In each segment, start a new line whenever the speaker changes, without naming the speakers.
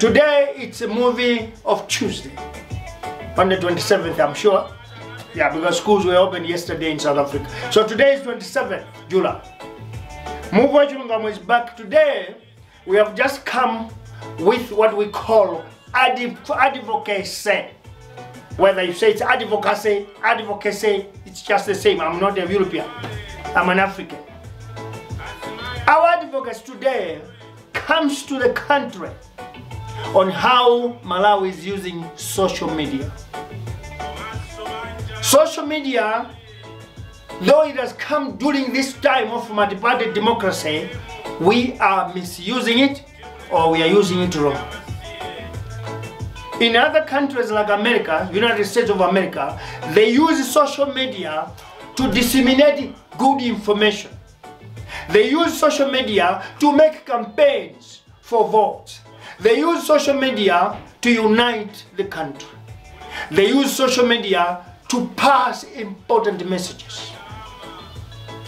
Today it's a movie of Tuesday, on the 27th, I'm sure. Yeah, because schools were open yesterday in South Africa. So today is 27th July. Muvi Wachilungamo is back today. We have just come with what we call advocacy. Whether you say it's advocacy, it's just the same. I'm not a European, I'm an African. Our advocacy today comes to the country on how Malawi is using social media. Social media, though it has come during this time of multi-party democracy, we are misusing it or we are using it wrong. In other countries like America, United States of America, they use social media to disseminate good information. They use social media to make campaigns for votes. They use social media to unite the country. They use social media to pass important messages.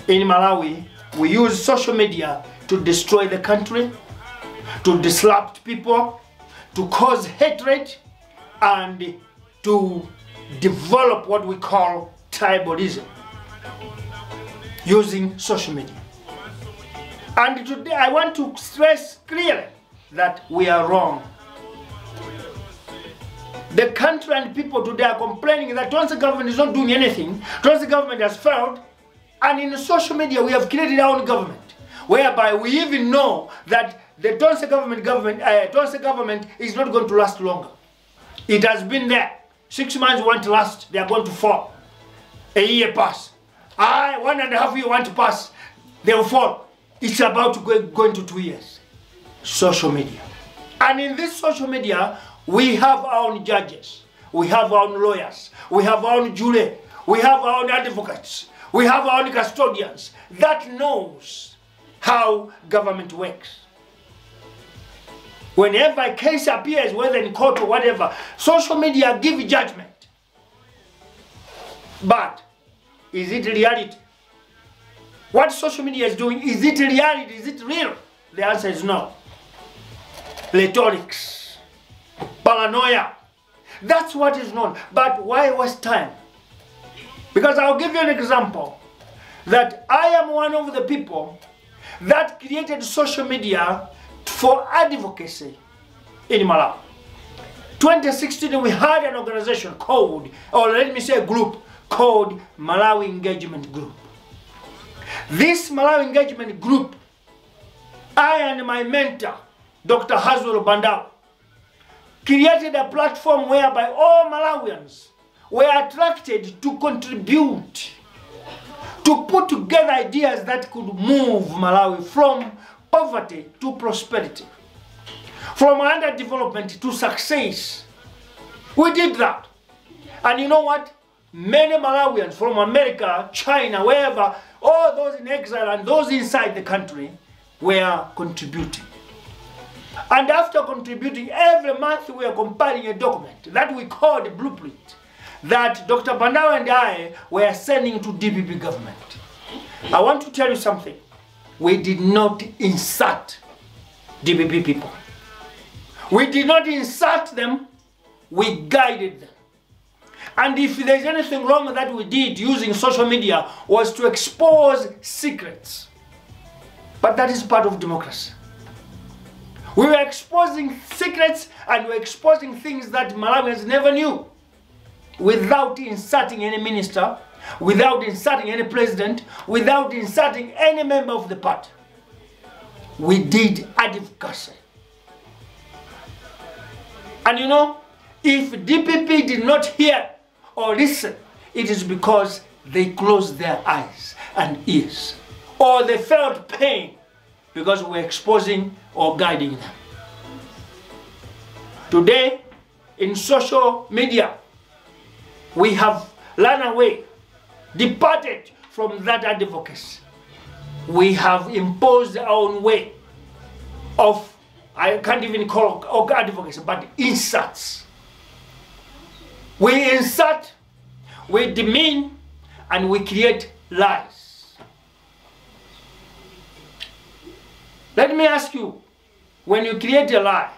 In Malawi, we use social media to destroy the country, to disrupt people, to cause hatred, and to develop what we call tribalism using social media. And today I want to stress clearly that we are wrong. The country and people today are complaining that once the government is not doing anything, once the government has failed, and in social media we have created our own government, whereby we even know that the Tonse government is not going to last longer. It has been there. 6 months want to last, they are going to fall. A year pass. 1.5 years want to pass, they will fall. It's about to go into 2 years. Social media. And in this social media, we have our own judges, we have our own lawyers, we have our own jury, we have our own advocates, we have our own custodians that knows how government works. Whenever a case appears, whether in court or whatever, social media give judgment. But is it reality? What social media is doing, is it reality? Is it real? The answer is no. Rhetorics, paranoia, that's what is known. But why waste time? Because I'll give you an example that I am one of the people that created social media for advocacy in Malawi. 2016 we had an organization called, or let me say a group called Malawi Engagement Group. This Malawi Engagement Group, I and my mentor, Dr. Hazwell Bandao, created a platform whereby all Malawians were attracted to contribute, to put together ideas that could move Malawi from poverty to prosperity, from underdevelopment to success. We did that. And you know what? Many Malawians from America, China, wherever, all those in exile and those inside the country were contributing. And after contributing, every month we are compiling a document that we called the blueprint that Dr. Bandao and I were sending to DPP government. I want to tell you something. We did not insert DPP people. We did not insert them, we guided them. And if there's anything wrong that we did using social media was to expose secrets. But that is part of democracy. We were exposing secrets and we were exposing things that Malawians never knew without inserting any minister, without inserting any president, without inserting any member of the party. We did advocacy. And you know, if DPP did not hear or listen, it is because they closed their eyes and ears, or they felt pain because we're exposing or guiding them. Today, in social media, we have run away, departed from that advocacy. We have imposed our own way of, I can't even call advocacy, but inserts. We insert, we demean, and we create lies. Let me ask you, when you create a lie,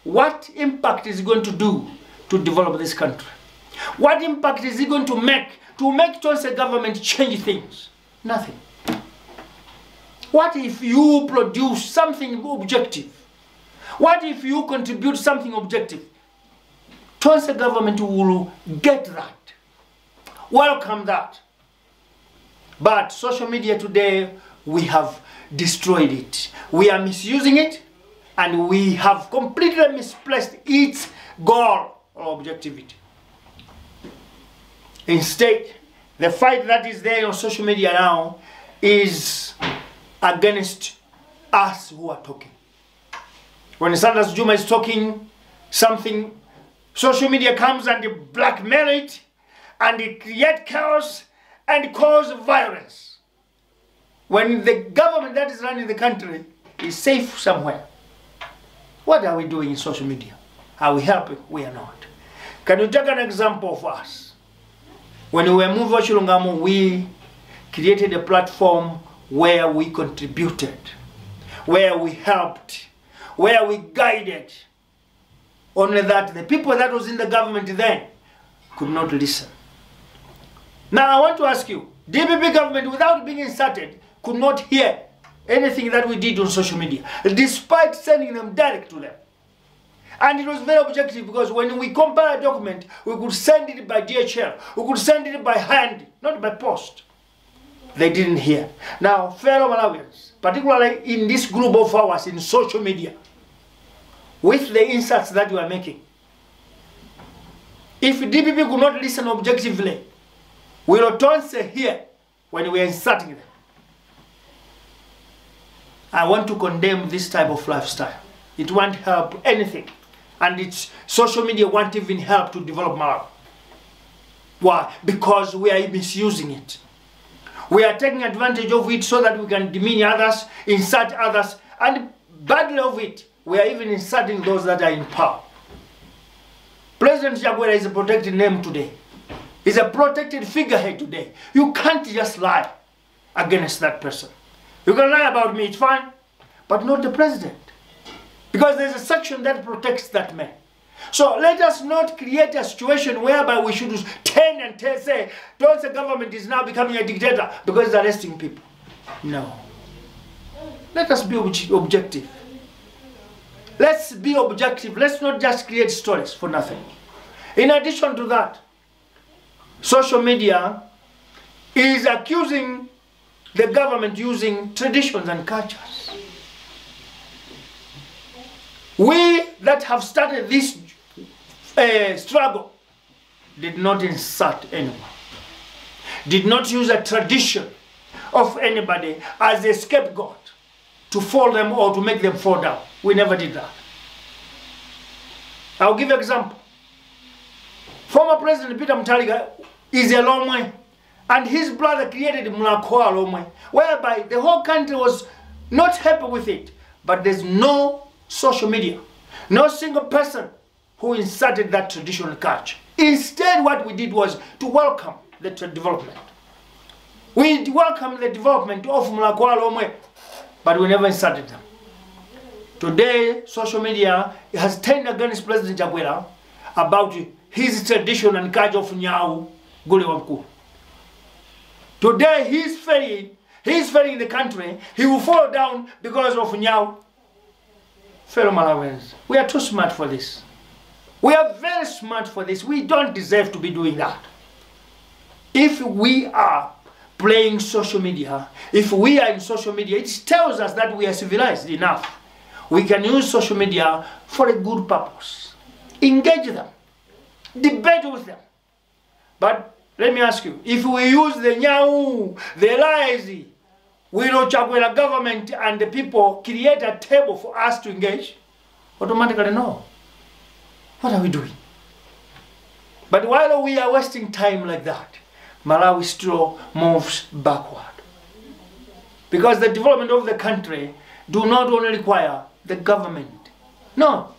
what impact is it going to do to develop this country? What impact is it going to make Tonse government change things? Nothing. What if you produce something objective? What if you contribute something objective? Tonse government will get that, welcome that. But social media today, we have destroyed it. We are misusing it, and we have completely misplaced its goal or objectivity. Instead, the fight that is there on social media now is against us who are talking. When Sanders Juma is talking something, social media comes and blackmail it, and it creates chaos and cause violence. When the government that is running the country is safe somewhere, what are we doing in social media? Are we helping? We are not. Can you take an example for us? When we were Muvi Wachilungamo, we created a platform where we contributed, where we helped, where we guided. Only that the people that was in the government then could not listen. Now I want to ask you, DPP government, without being inserted, could not hear anything that we did on social media, despite sending them direct to them. And it was very objective, because when we compare a document, we could send it by DHL, we could send it by hand, not by post. They didn't hear. Now, fellow Malawians, particularly in this group of ours in social media, with the inserts that you are making, if DPP could not listen objectively, we will Tonse here when we are inserting them. I want to condemn this type of lifestyle. It won't help anything. And it's social media won't even help to develop Malawi. Why? Because we are misusing it. We are taking advantage of it so that we can demean others, insult others, and badly of it, we are even insulting those that are in power. President Jaguar is a protected name today. He's a protected figurehead today. You can't just lie against that person. You can lie about me, it's fine, but not the president. Because there's a section that protects that man. So let us not create a situation whereby we should turn and say, Tonse government is now becoming a dictator because it's arresting people. No. Let us be objective. Let's be objective. Let's not just create stories for nothing. In addition to that, social media is accusing the government using traditions and cultures. We that have started this struggle did not insult anyone, did not use a tradition of anybody as a scapegoat to fall them or to make them fall down. We never did that. I'll give you an example. Former President Peter Mutharika is a Lomwe, and his brother created Mulakoa Lomwe, whereby the whole country was not happy with it. But there's no social media, no single person who inserted that traditional culture. Instead, what we did was to welcome the development. We welcomed the development of Mulakoa Lomwe, but we never inserted them. Today, social media has turned against President Jaguar about his tradition and culture of Nyau Gule Wamku. Today, he's failing the country. He will fall down because of Nyau. Fellow Malawians, we are too smart for this. We are very smart for this. We don't deserve to be doing that. If we are playing social media, if we are in social media, it tells us that we are civilized enough. We can use social media for a good purpose. Engage them. Debate with them. But let me ask you, if we use the Nyau, the lies, we know Chakwera government and the people create a table for us to engage, automatically no. What are we doing? But while we are wasting time like that, Malawi still moves backward. Because the development of the country do not only require the government. No.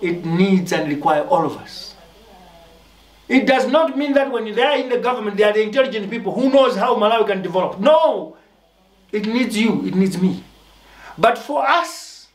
It needs and requires all of us. It does not mean that when they are in the government, they are the intelligent people who knows how Malawi can develop. No. It needs you. It needs me. But for us,